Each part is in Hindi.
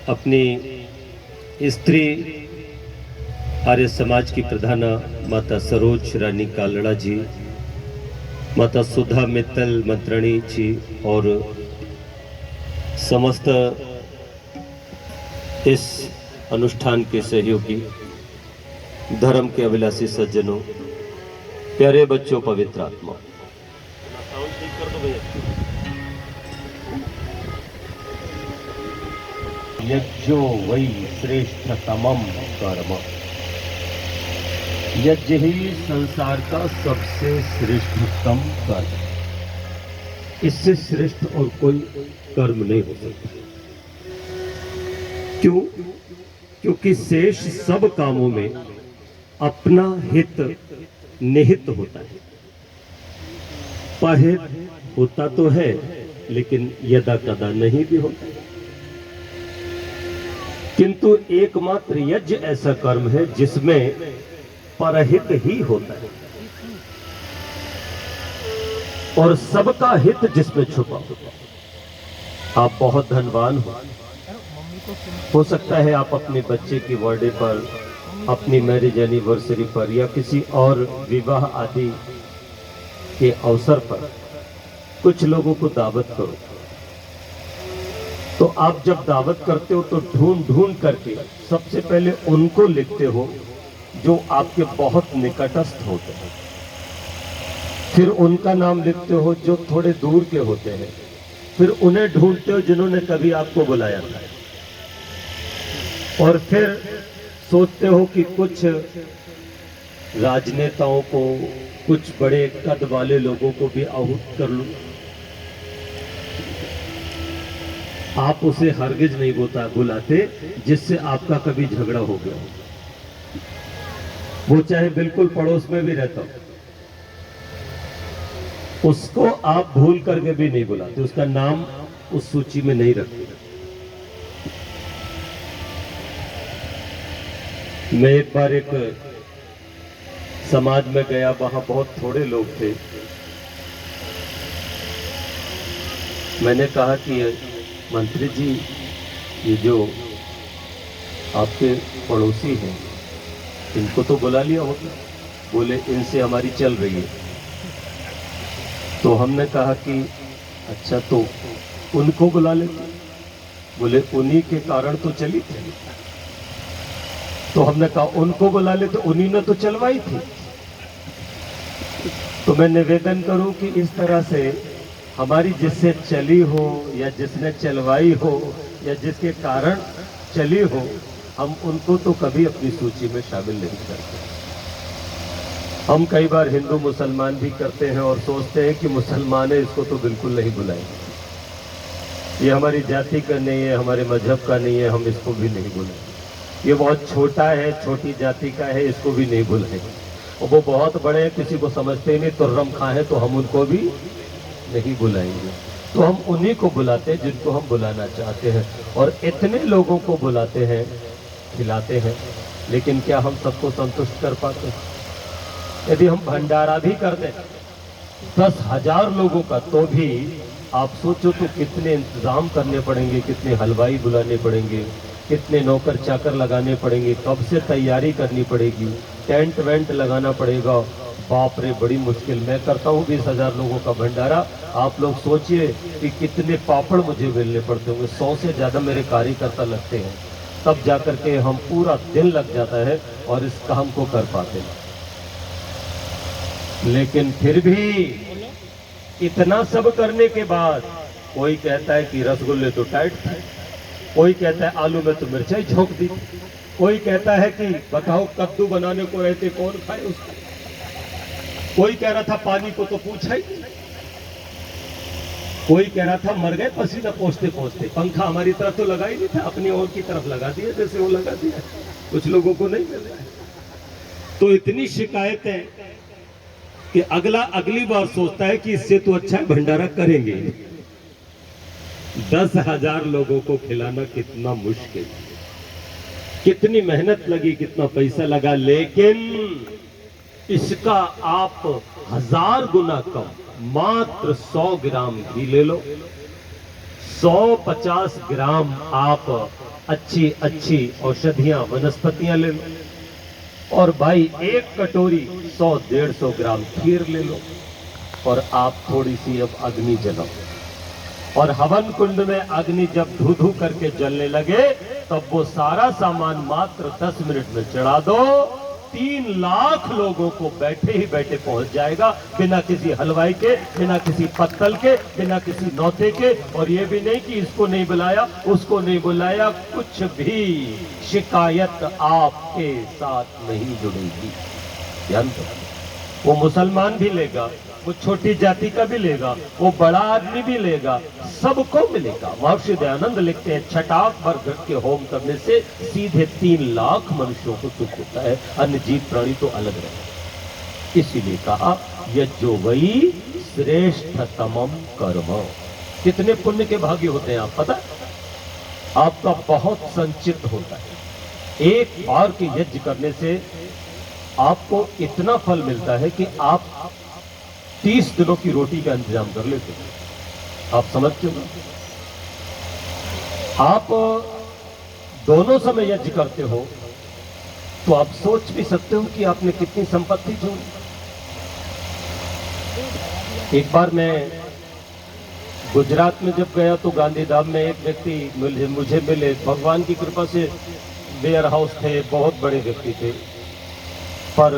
अपनी स्त्री आर्य समाज की प्रधाना माता सरोज रानी कालड़ा जी, माता सुधा मित्तल मंत्रणी जी और समस्त इस अनुष्ठान के सहयोगी, धर्म के अभिलाषी सज्जनों, प्यारे बच्चों, पवित्र आत्मा, यज्ञो वै श्रेष्ठतमम कर्म। यज्ञ ही संसार का सबसे श्रेष्ठतम कर्म, इससे श्रेष्ठ और कोई कर्म नहीं हो सकता। क्यों? क्योंकि शेष सब कामों में अपना हित निहित होता है। परहित होता तो है, लेकिन यदा कदा नहीं भी होता। किंतु एकमात्र यज्ञ ऐसा कर्म है जिसमें परहित ही होता है और सबका हित जिसमें छुपा होता है। आप बहुत धनवान हो सकता है आप अपने बच्चे की बर्थडे पर, अपनी मैरिज एनिवर्सरी पर या किसी और विवाह आदि के अवसर पर कुछ लोगों को दावत करो, तो आप जब दावत करते हो तो ढूंढ ढूंढ करके सबसे पहले उनको लिखते हो जो आपके बहुत निकटस्थ होते हैं, फिर उनका नाम लिखते हो जो थोड़े दूर के होते हैं, फिर उन्हें ढूंढते हो जिन्होंने कभी आपको बुलाया था, और फिर सोचते हो कि कुछ राजनेताओं को, कुछ बड़े कद वाले लोगों को भी आहूत कर लूं। आप उसे हरगिज नहीं बुलाते जिससे आपका कभी झगड़ा हो गया, वो चाहे बिल्कुल पड़ोस में भी रहता हो, उसको आप भूल करके भी नहीं बुलाते, उसका नाम उस सूची में नहीं रखते। मैं एक बार एक समाज में गया, वहां बहुत थोड़े लोग थे। मैंने कहा कि मंत्री जी, ये जो आपके पड़ोसी हैं इनको तो बुला लिया होगा। बोले इनसे हमारी चल रही है। तो हमने कहा कि अच्छा तो उनको बुला लेते। बोले उन्हीं के कारण तो चली थी। तो हमने कहा उनको बुला ले, तो उन्हीं ने तो चलवाई थी। तो मैं निवेदन करूं कि इस तरह से हमारी जिससे चली हो या जिसने चलवाई हो या जिसके कारण चली हो, हम उनको तो कभी अपनी सूची में शामिल नहीं करते। हम कई बार हिंदू मुसलमान भी करते हैं और सोचते हैं कि मुसलमान है, इसको तो बिल्कुल नहीं बुलाएंगे, ये हमारी जाति का नहीं है, हमारे मजहब का नहीं है, हम इसको भी नहीं बुलाएंगे। ये बहुत छोटा है, छोटी जाति का है, इसको भी नहीं बुलाएंगे। और वो बहुत बड़े हैं, किसी को समझते ही नहीं, तुर्रम खां है, तो हम उनको भी नहीं बुलाएंगे। तो हम उन्हीं को बुलाते हैं जिनको हम बुलाना चाहते हैं, और इतने लोगों को बुलाते हैं, खिलाते हैं, लेकिन क्या हम सबको संतुष्ट कर पाते हैं? यदि हम भंडारा भी कर दें 10,000 लोगों का, तो भी आप सोचो तो कितने इंतजाम करने पड़ेंगे, कितने हलवाई बुलाने पड़ेंगे, कितने नौकर चाकर लगाने पड़ेंगे, कब से तैयारी करनी पड़ेगी, टेंट वेंट लगाना पड़ेगा। बाप रे, बड़ी मुश्किल। मैं करता हूँ 20,000 लोगों का भंडारा। आप लोग सोचिए कि कितने पापड़ मुझे बेलने पड़ते होंगे। 100 से ज़्यादा मेरे कार्यकर्ता लगते हैं, तब जाकर के हम पूरा दिन लग जाता है और इस काम को कर पाते हैं। लेकिन फिर भी इतना सब करने के बाद कोई कहता है कि रसगुल्ले तो टाइट थे, कोई कहता है आलू में तो मिर्चाई झोंक दी, कोई कहता है कि बताओ कद्दू बनाने को रहते कौन खाए उसको, कोई कह रहा था पानी को तो पूछा ही नहीं, कोई कह रहा था मर गए पसीना पोंछते पोंछते। पंखा हमारी तरफ तो लगा ही नहीं था, अपनी और की तरफ लगा दिया जैसे वो लगा दिया, कुछ लोगों को नहीं मिल रहा है। तो इतनी शिकायतें कि अगली बार सोचता है कि इससे तो अच्छा है भंडारा करेंगे। 10,000 लोगों को खिलाना कितना मुश्किल, कितनी मेहनत लगी, कितना पैसा लगा, लेकिन इसका आप 1000 गुना कम, मात्र 100 ग्राम घी ले लो, 150 ग्राम आप अच्छी अच्छी औषधियां वनस्पतियां ले लो। और भाई एक कटोरी 100-150 ग्राम खीर ले लो और आप थोड़ी सी अब अग्नि जलाओ, और हवन कुंड में अग्नि जब धू धू करके जलने लगे तब वो सारा सामान मात्र 10 मिनट में चढ़ा दो। 3 लाख लोगों को बैठे ही बैठे पहुंच जाएगा, बिना किसी हलवाई के, बिना किसी पत्तल के, बिना किसी नौते के। और ये भी नहीं कि इसको नहीं बुलाया, उसको नहीं बुलाया, कुछ भी शिकायत आपके साथ नहीं जुड़ेगी। ध्यान दो, वो मुसलमान भी लेगा, वो छोटी जाति का भी लेगा, वो बड़ा आदमी भी लेगा, सबको मिलेगा। महर्षि दयानंद लिखते हैं, छटाक भर घट के होम करने से सीधे 3 लाख मनुष्यों को सुख होता है, अन्य जीव प्राणी तो अलग रहे। इसीलिए कहा यज्जो वही श्रेष्ठतमम कर्म। कितने पुण्य के भागी होते हैं आप पता? आपका बहुत संचित होता है। एक बार के यज्ञ करने से आपको इतना फल मिलता है कि आप 30 दिनों की रोटी का इंतजाम कर लेते हैं। आप समझते हो? आप दोनों समय यज्ञ करते हो तो आप सोच भी सकते हो कि आपने कितनी संपत्ति जोड़ी। एक बार मैं गुजरात में जब गया तो गांधीधाम में एक व्यक्ति मुझे मिले, भगवान की कृपा से वेयर हाउस थे, बहुत बड़े व्यक्ति थे, पर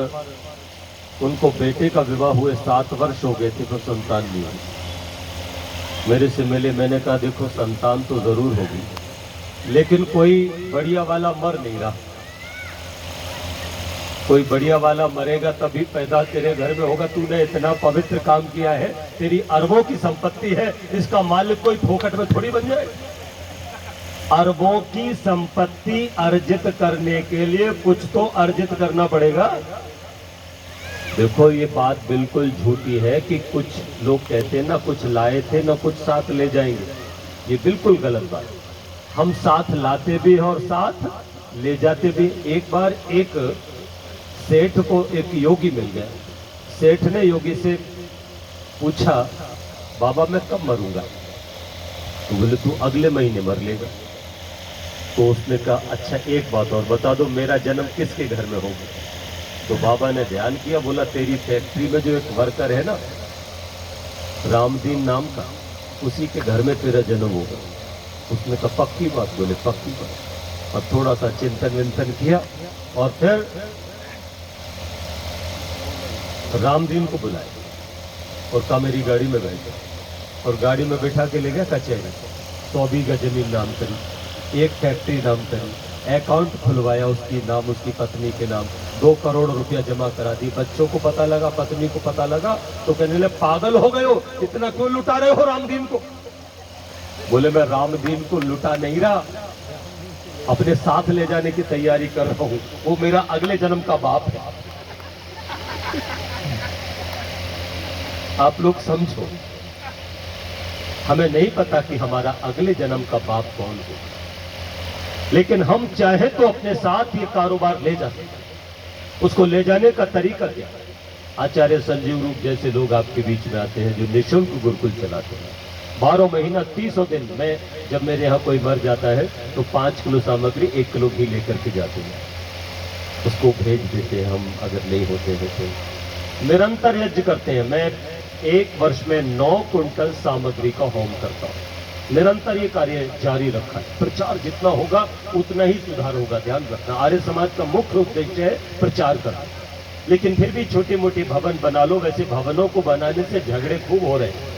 उनको बेटे का विवाह हुए 7 वर्ष हो गए थे तो संतान नहीं हुई। मेरे से मिले, मैंने कहा देखो संतान तो जरूर होगी, लेकिन कोई बढ़िया वाला मर नहीं रहा। कोई बढ़िया वाला मरेगा तभी पैदा तेरे घर में होगा। तूने इतना पवित्र काम किया है, तेरी अरबों की संपत्ति है, इसका मालिक कोई फोकट में थोड़ी बन जाए। अरबों की संपत्ति अर्जित करने के लिए कुछ तो अर्जित करना पड़ेगा। देखो ये बात बिल्कुल झूठी है कि कुछ लोग कहते हैं ना कुछ लाए थे ना कुछ साथ ले जाएंगे, ये बिल्कुल गलत बात। हम साथ लाते भी हैं और साथ ले जाते भी। एक बार एक सेठ को एक योगी मिल गया। सेठ ने योगी से पूछा, बाबा मैं कब मरूंगा? तो बोले तू अगले महीने मर लेगा। तो उसने कहा अच्छा एक बात और बता दो, मेरा जन्म किसके घर में होगा? तो बाबा ने ध्यान किया, बोला तेरी फैक्ट्री में जो एक वर्कर है ना रामदीन नाम का, उसी के घर में तेरा जन्म होगा। उसने कहा पक्की बात? बोले पक्की बात। और थोड़ा सा चिंतन विंतन किया और फिर रामदीन को बुलाया और कहा मेरी गाड़ी में बैठ गया, और गाड़ी में बैठा के ले गया कचहरी। 100 बीघा जमीन नाम करी, एक फैक्ट्री नाम करी, अकाउंट खुलवाया उसकी नाम, उसकी पत्नी के नाम, 2 करोड़ रुपया जमा करा दी। बच्चों को पता लगा, पत्नी को पता लगा तो कहने लगे पागल हो गए हो, इतना क्यों लुटा रहे हो रामदीन को? बोले मैं रामदीन को लुटा नहीं रहा, अपने साथ ले जाने की तैयारी कर रहा हूं, वो मेरा अगले जन्म का बाप है। आप लोग समझो, हमें नहीं पता कि हमारा अगले जन्म का बाप कौन है, लेकिन हम चाहे तो अपने साथ ये कारोबार ले जा सकते। उसको ले जाने का तरीका क्या? आचार्य संजीव रूप जैसे लोग आपके बीच में आते हैं जो निःशुल्क गुरुकुल चलाते हैं। 12 महीना 30 दिन में जब मेरे यहाँ कोई मर जाता है तो 5 किलो सामग्री 1 किलो घी लेकर के जाते हैं, उसको भेज देते हैं हम, अगर नहीं होते हैं तो। निरंतर यज्ञ करते हैं। मैं 1 वर्ष में 9 कुंटल सामग्री का होम करता हूँ। निरंतर ये कार्य जारी रखा है। प्रचार जितना होगा उतना ही सुधार होगा, ध्यान रखना। आर्य समाज का मुख्य उद्देश्य है प्रचार करना, लेकिन फिर भी छोटी मोटी भवन बना लो। वैसे भवनों को बनाने से झगड़े खूब हो रहे हैं,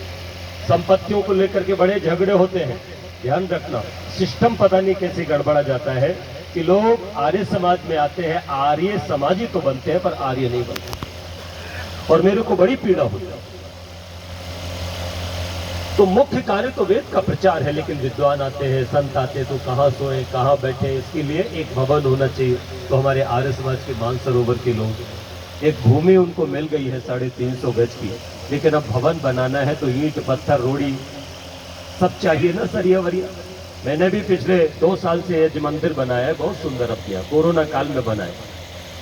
संपत्तियों को लेकर के बड़े झगड़े होते हैं, ध्यान रखना। सिस्टम पता नहीं कैसे गड़बड़ा जाता है कि लोग आर्य समाज में आते हैं, आर्य समाजी तो बनते हैं पर आर्य नहीं बनते, और मेरे को बड़ी पीड़ा होती है। तो मुख्य कार्य तो वेद का प्रचार है, लेकिन विद्वान आते हैं, संत आते हैं, तो कहाँ सोए कहाँ बैठे, इसके लिए एक भवन होना चाहिए। तो हमारे आर्य समाज के मानसरोवर के लोग, एक भूमि उनको मिल गई है 350 गज की, लेकिन अब भवन बनाना है तो ईंट पत्थर रोड़ी सब चाहिए ना, सरिया वरिया। मैंने भी पिछले 2 साल से यज्ञ मंदिर बनाया है, बहुत सुंदर अब किया, कोरोना काल में बनाया,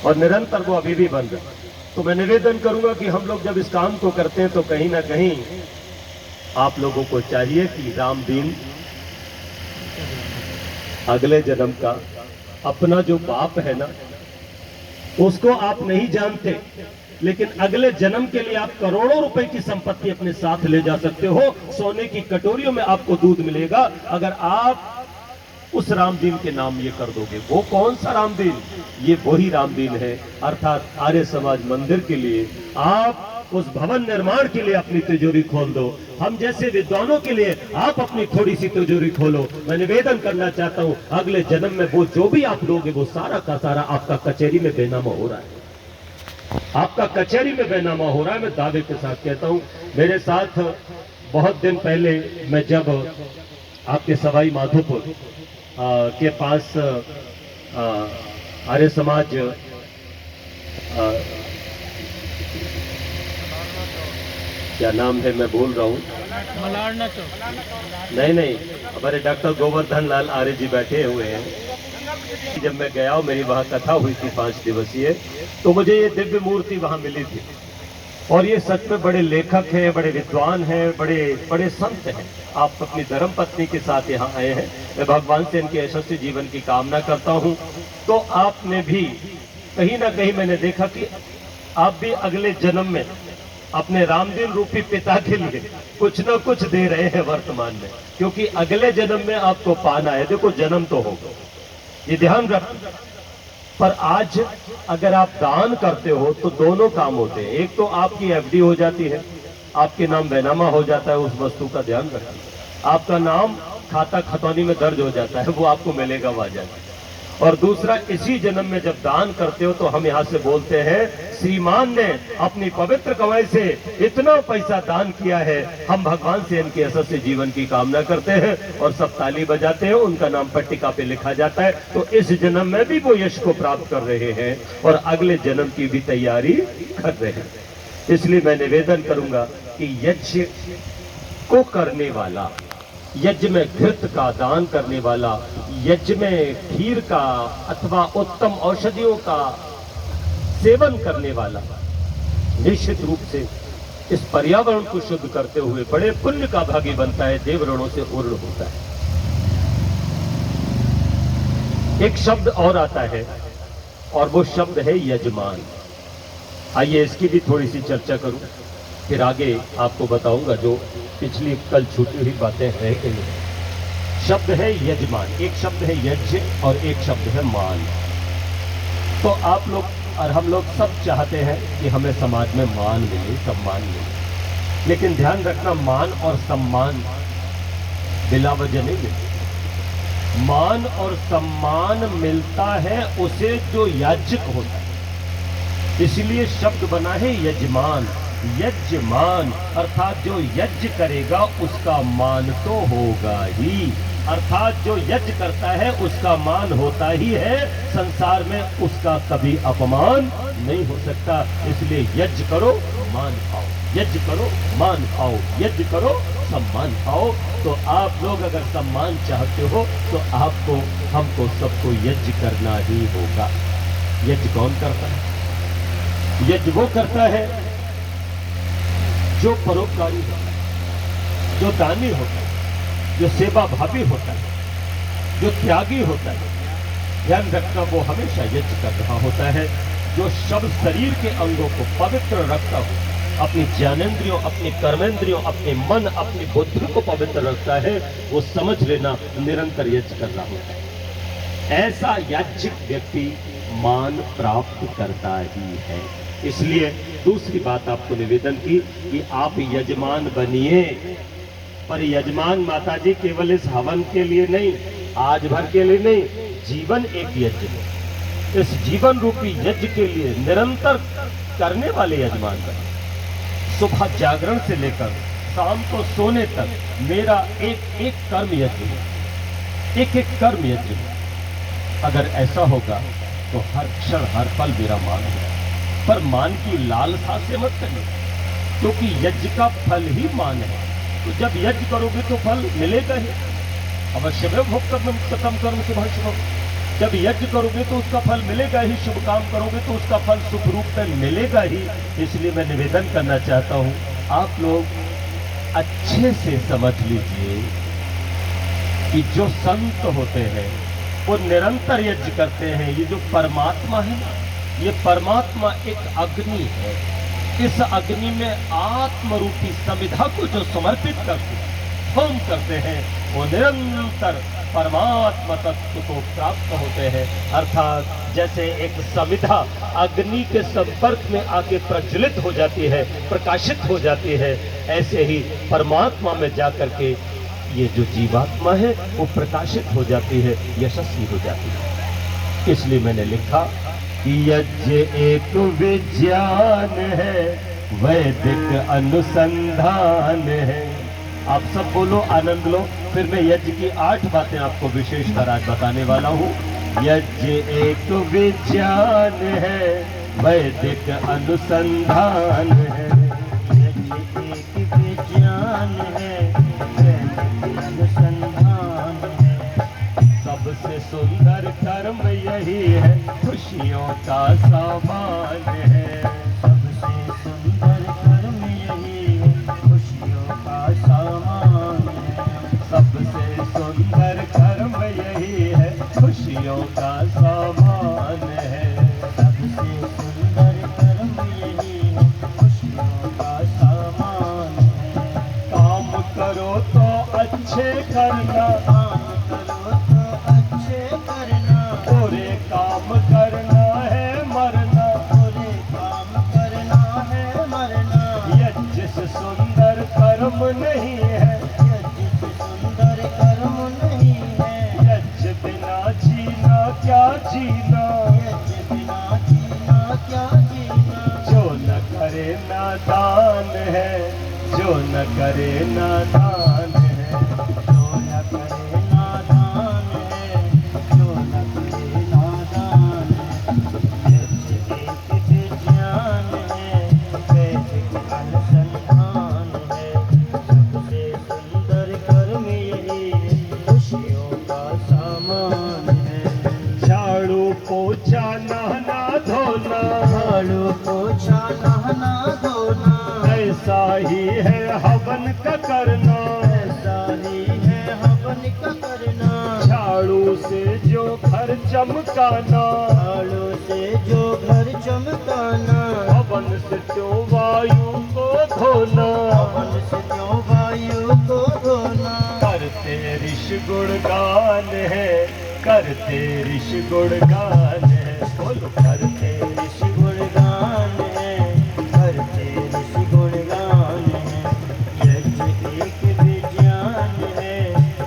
और निरंतर वो अभी भी बन रहा। तो मैं निवेदन करूंगा कि हम लोग जब इस काम को करते हैं तो कहीं ना कहीं आप लोगों को चाहिए कि रामदीन अगले जन्म का अपना जो बाप है ना, उसको आप नहीं जानते, लेकिन अगले जन्म के लिए आप करोड़ों रुपए की संपत्ति अपने साथ ले जा सकते हो। सोने की कटोरियों में आपको दूध मिलेगा अगर आप उस रामदीन के नाम ये कर दोगे। वो कौन सा रामदीन? ये वही रामदीन है, अर्थात आर्य समाज मंदिर के लिए आप उस भवन निर्माण के लिए अपनी तिजोरी खोल दो। हम जैसे विद्वानों के लिए आप अपनी थोड़ी सी तिजोरी खोलो। मैं निवेदन करना चाहता हूं, अगले जन्म में वो जो भी आप लोगे वो सारा का सारा आपका कचहरी में बेनामा हो रहा है, आपका कचहरी में बेनामा हो रहा है। मैं दावे के साथ कहता हूं, मेरे साथ बहुत दिन पहले मैं जब आपके सवाई माधोपुर के पास आर्य समाज क्या नाम है मैं भूल रहा हूँ, मलारना चौक। नहीं, हमारे डॉक्टर गोवर्धन लाल आर्य जी बैठे हुए हैं। जब मैं गया मेरी वहाँ कथा हुई थी 5 दिवसीय, तो मुझे ये दिव्य मूर्ति वहाँ मिली थी। और ये सच में बड़े लेखक हैं, बड़े विद्वान हैं, बड़े बड़े संत हैं। आप अपनी धर्म पत्नी के साथ यहाँ आए हैं। मैं भगवान से इनके यशस्वी जीवन की कामना करता हूँ। तो आपने भी कहीं ना कहीं मैंने देखा कि आप भी अगले जन्म में अपने रामदीन रूपी पिता के लिए कुछ न कुछ दे रहे हैं वर्तमान में, क्योंकि अगले जन्म में आपको पाना है। देखो जन्म तो होगा, ये ध्यान रखना, पर आज अगर आप दान करते हो तो दोनों काम होते हैं। एक तो आपकी एफडी हो जाती है, आपके नाम बेनामा हो जाता है, उस वस्तु का ध्यान रखना। आपका नाम खाता खतौनी में दर्ज हो जाता है, वो आपको मिलेगा वहां जाकर। और दूसरा, इसी जन्म में जब दान करते हो तो हम यहाँ से बोलते हैं, श्रीमान ने अपनी पवित्र कमाई से इतना पैसा दान किया है, हम भगवान से इनके यशस्वी जीवन की कामना करते हैं। और सब ताली बजाते हैं, उनका नाम पट्टिका पे लिखा जाता है। तो इस जन्म में भी वो यश को प्राप्त कर रहे हैं और अगले जन्म की भी तैयारी कर रहे हैं। इसलिए मैं निवेदन करूंगा कि यज्ञ को करने वाला, यज्ञ में घृत का दान करने वाला, यज्ञ में खीर का अथवा उत्तम औषधियों का सेवन करने वाला निश्चित रूप से इस पर्यावरण को शुद्ध करते हुए बड़े पुण्य का भागी बनता है, देव ऋणों से पूर्ण होता है। एक शब्द और आता है और वो शब्द है यजमान। आइए इसकी भी थोड़ी सी चर्चा करूं, फिर आगे आपको बताऊंगा जो पिछली कल छूटी हुई बातें हैं कि नहीं। शब्द है यजमान, एक शब्द है यज्ञ और एक शब्द है मान। तो आप लोग और हम लोग सब चाहते हैं कि हमें समाज में मान मिले, सम्मान मिले, लेकिन ध्यान रखना, मान और सम्मान बिला वजह नहीं मिलते। मान और सम्मान मिलता है उसे जो याजक होता है, इसलिए शब्द बना है यजमान। यजमान अर्थात जो यज्ञ करेगा उसका मान तो होगा ही, अर्थात जो यज्ञ करता है उसका मान होता ही है। संसार में उसका कभी अपमान नहीं हो सकता। इसलिए यज्ञ करो मान पाओ, यज्ञ करो मान पाओ, यज्ञ करो सम्मान पाओ। तो आप लोग अगर सम्मान चाहते हो तो आपको, हमको, सबको यज्ञ करना ही होगा। यज्ञ कौन करता है? यज्ञ वो करता है जो परोपकारी होता है, जो दानी होता है, जो सेवा भावी होता है, जो त्यागी होता है। ध्यान रखना, वो हमेशा यज्ञ कर रहा होता है। जो सब शरीर के अंगों को पवित्र रखता हो, अपनी ज्ञानेंद्रियों, अपनी कर्मेंद्रियों, अपने मन, अपनी बुद्धि को पवित्र रखता है, वो समझ लेना निरंतर यज्ञ कर रहा होता है। ऐसा याज्ञिक व्यक्ति मान प्राप्त करता ही है। इसलिए दूसरी बात आपको निवेदन की कि आप यजमान बनिए, पर यजमान माताजी केवल इस हवन के लिए नहीं, आज भर के लिए नहीं, जीवन एक यज्ञ है। इस जीवन रूपी यज्ञ के लिए निरंतर करने वाले यजमान बने। सुबह जागरण से लेकर शाम को सोने तक मेरा एक एक कर्म यज्ञ है, एक एक कर्म यज्ञ है। अगर ऐसा होगा तो हर क्षण हर पल मेरा मान है। पर मान की लालसा से मत करिए, क्योंकि यज्ञ का फल ही मान है। तो जब यज्ञ करोगे तो फल मिलेगा ही। अवश्य में भोक्तव्यम सतम कर्म शुभम शुभम। जब यज्ञ करोगे तो उसका फल मिलेगा ही, शुभ काम करोगे तो उसका फल सुख रूप में मिलेगा ही। इसलिए मैं निवेदन करना चाहता हूं, आप लोग अच्छे से समझ लीजिए कि जो संत होते हैं वो निरंतर यज्ञ करते हैं। ये जो परमात्मा है, ये परमात्मा एक अग्नि है। इस अग्नि में आत्म रूपी समिधा को जो समर्पित करते हैं, होम करते हैं, वो निरंतर परमात्मा तत्व को प्राप्त होते हैं। अर्थात जैसे एक समिधा अग्नि के संपर्क में आके प्रज्वलित हो जाती है, प्रकाशित हो जाती है, ऐसे ही परमात्मा में जाकर के ये जो जीवात्मा है वो प्रकाशित हो जाती है, यशस्वी हो जाती है। इसलिए मैंने लिखा कि यज्ञ एक विज्ञान है, वैदिक अनुसंधान है। आप सब बोलो, आनंद लो। फिर मैं यज्ञ की 8 बातें आपको विशेषकर आज बताने वाला हूँ। यज्ञ एक विज्ञान है, वैदिक अनुसंधान है। यज्ञ एक विज्ञान है, वैदिक अनुसंधान है। सबसे सुंदर कर्म यही है, खुशियों का सामान है। सबसे सुंदर कर्म यही है, खुशियों का सामान है। सबसे सुंदर कर्म यही है, खुशियों का सामान है। सबसे सुंदर कर्म यही है, खुशियों का सामान है। काम करो तो अच्छे करना, काम करो तो अच्छे करना, बुरे काम करना है मरना। बुरे काम करना है मरना। यज्ञ से सुंदर कर्म नहीं है, यज्ञ से सुंदर कर्म नहीं है। यज्ञ बिना जीना क्या जीना। यज्ञ बिना जीना क्या जीना। जो न करे नादान है, जो न करे नादान है। जो न करे नादान है, जो न करे नादान है। यज्ञ एक विज्ञान है, वैदिक अनुसंधान है। सबसे सुंदर कर्म यही है, खुशियों का सामान है। झाड़ू पोछा नहाना धोना, झाड़ू पोछा नहाना धोना, ऐसा ही है हवन का करना। ऐसा ही है हवन का करना। झाड़ू से जो घर चमकाना, झाड़ू से जो घर चमकाना, हवन से क्यों वायु को धोना। हवन से क्यों वायु को धोना। करते ऋषि गुणगान है, करते ऋषि गुणगान है। बोलो, करते ऋषि गुणगान है, करते ऋषि गुणगान है। यज्ञ एक विज्ञान है,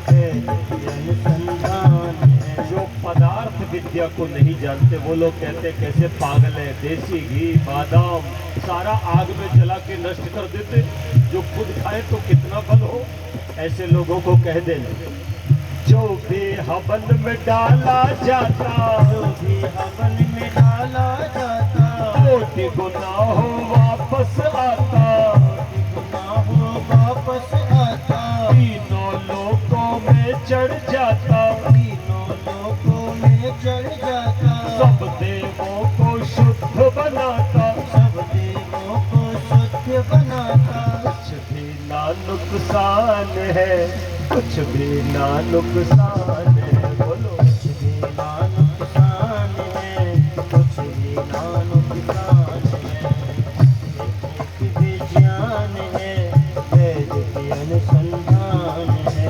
वैदिक अनुसंधान है। जो पदार्थ विद्या को नहीं जानते वो लोग कहते कैसे पागल है, देसी घी बादाम सारा आग में जला के नष्ट कर देते, जो खुद खाए तो कितना बल हो। ऐसे लोगों को कह देना, जो भी हवन में डाला जाता, जो भी हवन में डाला जाता, कोटि गुना हो वापस आता। गुनाहों वापस आता। तीनों लोकों में चढ़ जाता, तीनों लोकों में चढ़ जाता। सब देवों को शुद्ध बनाता। सब देवों को शुद्ध बनाता। कुछ भी ना नुकसान है, कुछ भी ना नुकसान है। बोलो, कुछ भी ना नुकसान है, कुछ भी ना नुकसान है। एक विज्ञान है, वैदिक अनुसंधान है।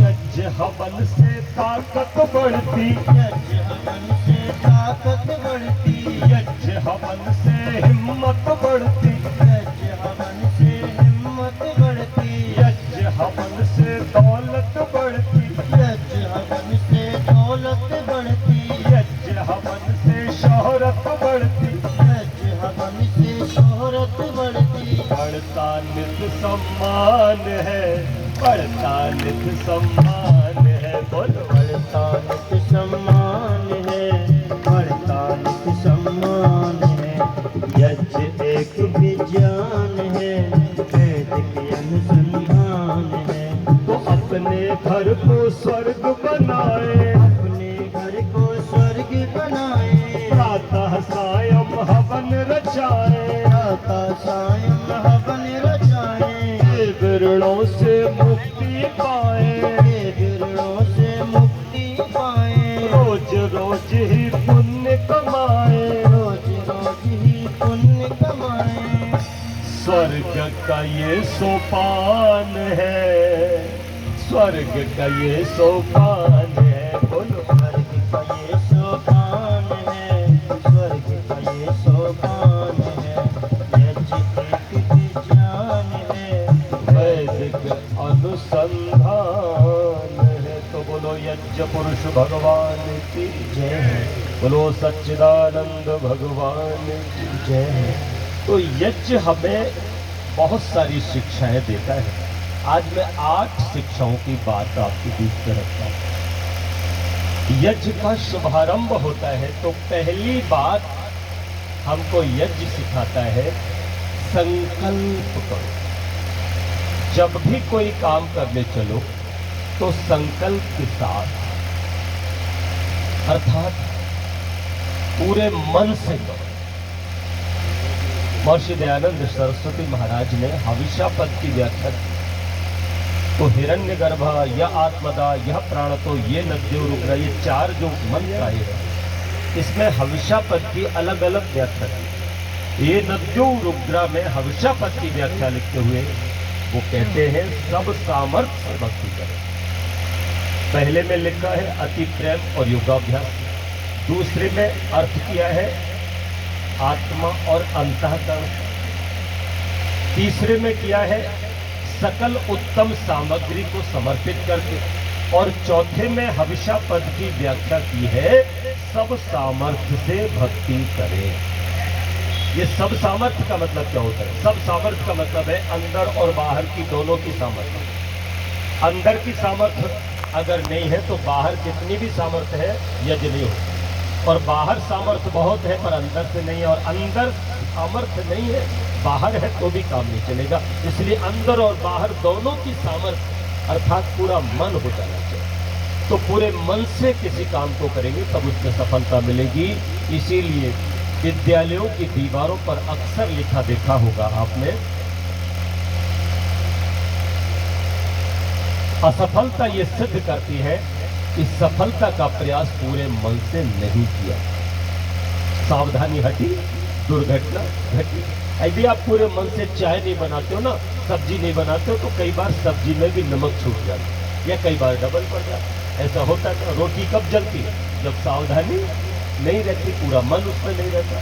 यज्ञ हवन से ताकत बढ़ती, यज्ञ हवन से ताकत बढ़ती। यज्ञ हवन से हिम्मत बढ़ती, यज्ञ हवन से हिम्मत बढ़ती। यज्ञ हवन से दौलत बढ़ती, यज्ञ हवन से दौलत बढ़ती। यज्ञ हवन से शोहरत बढ़ती। यज्ञ हवन से शोहरत बढ़ती। बढ़ता नित सम्मान है, बढ़ता नित सम्मान है। बोलो, बढ़ता नित सम्मान है, बढ़ता नित सम्मान है। यज्ञ एक विज्ञान है, वैदिक अनुसंधान है। तो अपने घर को स्वर्ग बनाए, अपने घर को स्वर्ग बनाए। का ये सोपान है, स्वर्ग का ये सोपान है। बोलो स्वर्ग का ये सोपान है, स्वर्ग का ये सोपान है। यज्ञ एक विज्ञान है, वैदिक अनुसंधान है। तो बोलो यज्ञ पुरुष भगवान की जय है, बोलो सच्चिदानंद भगवान की जय है। तो यज्ञ हमें बहुत सारी शिक्षाएं देता है। आज मैं 8 शिक्षाओं की बात आपके बीच में रखता हूं। यज्ञ का शुभारंभ होता है तो पहली बात हमको यज्ञ सिखाता है, संकल्प करो। जब भी कोई काम करने चलो तो संकल्प के साथ, अर्थात पूरे मन से करो। महर्षि दयानंद सरस्वती महाराज ने हविष्या पद की व्याख्या की। तो हिरण्यगर्भ, यह आत्मदा, यह प्राणतो, ये नद्यो रुद्र, ये 4 जो मंत्र आए हैं, इसमें हविष्या पद की अलग अलग व्याख्या की। ये नद्यो रुद्रा में हविष्या पद की व्याख्या लिखते हुए वो कहते हैं सब सामर्थ्य से भक्ति करें। पहले में लिखा है अति प्रेम और योगाभ्यास। दूसरे में अर्थ किया है आत्मा और अंतःकरण। तीसरे में किया है सकल उत्तम सामग्री को समर्पित करके। और चौथे में हविष्या पद की व्याख्या की है सब सामर्थ्य से भक्ति करें। ये सब सामर्थ्य का मतलब क्या होता है? सब सामर्थ्य का मतलब है अंदर और बाहर की दोनों की सामर्थ्य। अंदर की सामर्थ्य अगर नहीं है तो बाहर जितनी भी सामर्थ्य है यज्ञ नहीं होता। और बाहर सामर्थ्य बहुत है पर अंदर से नहीं है, और अंदर सामर्थ्य नहीं है बाहर है तो भी काम नहीं चलेगा। इसलिए अंदर और बाहर दोनों की सामर्थ्य अर्थात पूरा मन हो जाना चाहिए। तो पूरे मन से किसी काम को करेंगे तब उसमें सफलता मिलेगी। इसीलिए विद्यालयों की दीवारों पर अक्सर लिखा देखा होगा आपने, असफलता ये सिद्ध करती है कि सफलता का प्रयास पूरे मन से नहीं किया। सावधानी हटी, दुर्घटना घटी। यदि आप पूरे मन से चाय नहीं बनाते हो ना, सब्जी नहीं बनाते हो, तो कई बार सब्जी में भी नमक छूट जाता है या कई बार डबल पड़ जाता है। ऐसा होता है। रोटी कब जलती है? जब सावधानी नहीं रहती, पूरा मन उसमें नहीं रहता।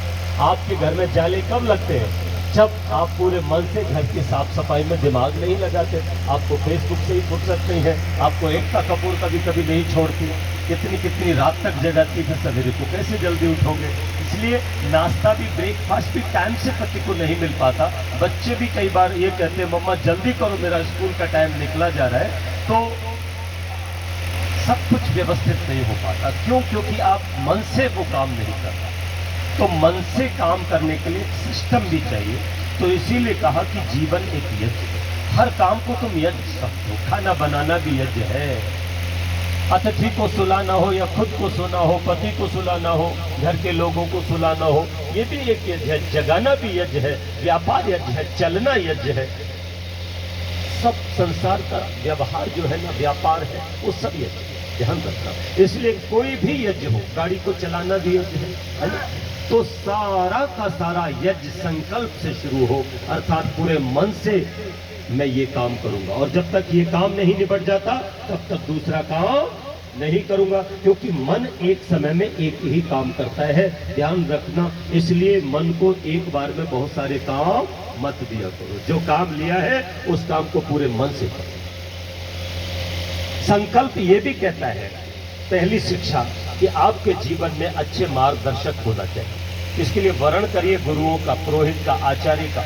आपके घर में जाले कब लगते हैं? जब आप पूरे मन से घर की साफ सफाई में दिमाग नहीं लगाते। आपको फेसबुक से ही फुर्सत नहीं है, आपको एकता कपूर कभी कभी नहीं छोड़ती, कितनी रात तक जगाती, फिर सवेरे को कैसे जल्दी उठोगे? इसलिए नाश्ता भी, ब्रेकफास्ट भी टाइम से पति को नहीं मिल पाता। बच्चे भी कई बार ये कहते हैं मम्मा जल्दी करो, मेरा स्कूल का टाइम निकला जा रहा है। तो सब कुछ व्यवस्थित नहीं हो पाता। क्यों? क्योंकि आप मन से वो काम नहीं करता। तो मन से काम करने के लिए सिस्टम भी चाहिए। तो इसीलिए कहा कि जीवन एक यज्ञ है। हर काम को तुम यज्ञ समझो। खाना बनाना भी यज्ञ है, अतिथि को सुलाना हो या खुद को सोना हो, पति को सुलाना हो, घर के लोगों को सुलाना हो, ये भी एक यज्ञ है। जगाना भी यज्ञ है, व्यापार यज्ञ है, चलना यज्ञ है। सब संसार का व्यवहार जो है ना, व्यापार है, वो सब यज्ञ है। ध्यान रखना। इसलिए कोई भी यज्ञ हो, गाड़ी को चलाना भी यज्ञ है ना? तो सारा का सारा यज्ञ संकल्प से शुरू हो, अर्थात पूरे मन से मैं ये काम करूंगा। और जब तक ये काम नहीं निपट जाता तब तक दूसरा काम नहीं करूंगा, क्योंकि मन एक समय में एक ही काम करता है। ध्यान रखना। इसलिए मन को एक बार में बहुत सारे काम मत दिया करो। जो काम लिया है उस काम को पूरे मन से करो। संकल्प ये भी कहता है, पहली शिक्षा, कि आपके जीवन में अच्छे मार्गदर्शक होना चाहिए। इसके लिए वर्ण करिए गुरुओं का, पुरोहित का, आचार्य का।